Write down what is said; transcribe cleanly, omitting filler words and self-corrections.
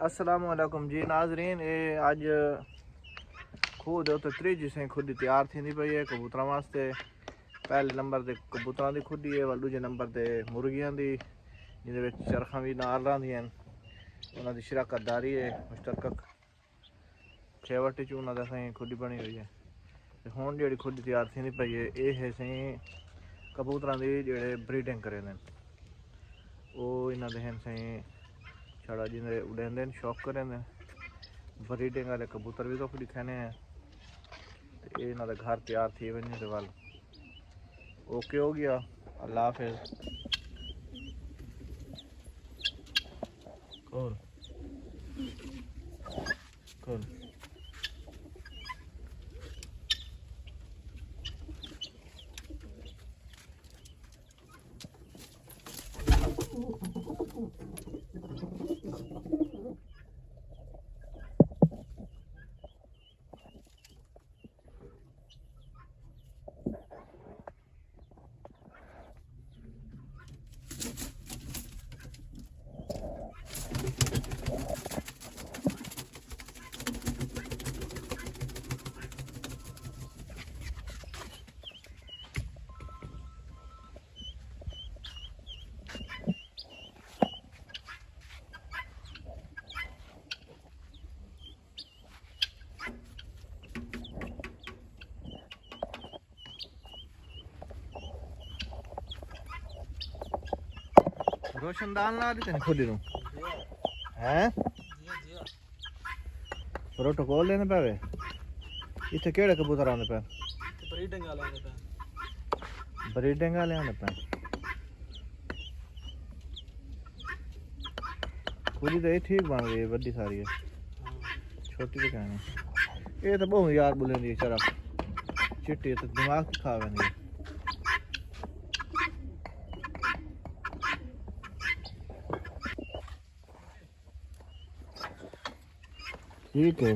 अस्सलामुअलैकुम जी नाज़रीन, ये अज खूह दे उत्ते त्री जिसें खुडी तैयार थी पई है कबूतरों वास्ते। पहले नंबर ते कबूतरों की खुडी है, दूजे नंबर ते मुर्गियां की, जिहदे चरखा भी नाल रहिंदियां ने। उन्हां दी शराकतदारी है, मुश्तरक खेवट च उन्हां दा सही खुडी बनी हुई है। ते हुण जिहड़ी खुडी तैयार थी पई है, ये है सही कबूतरों की जिहड़े ब्रीडिंग करे ने, वो इन्हां दे हैं सही छड़ा जिन्हें उड़ेंदे शौक करेंदे ब्रीडिंग वाले कबूतर भी तो दिखाने हैं। तो ये इन्होंने घर तैयार थी वही वाल ओके हो गया। अल्लाह हाफिज़। कौन कौन रोशनदान ला दी तेन खुली नूं हैं प्रोटोकॉल लेने पवे। इत्थे केड़े कबूतर आंदे पे? ब्रीडिंग वाले आंदे पे। ब्रीडिंग वाले आंदे पे। खुली तो ये ठीक बन गई, बड़ी सारी है, छोटी तो कहनी। ये तो बहुत यार बुलेंदी चरख चिट्टी तो दिमाग खा वेंदी। ठीक है।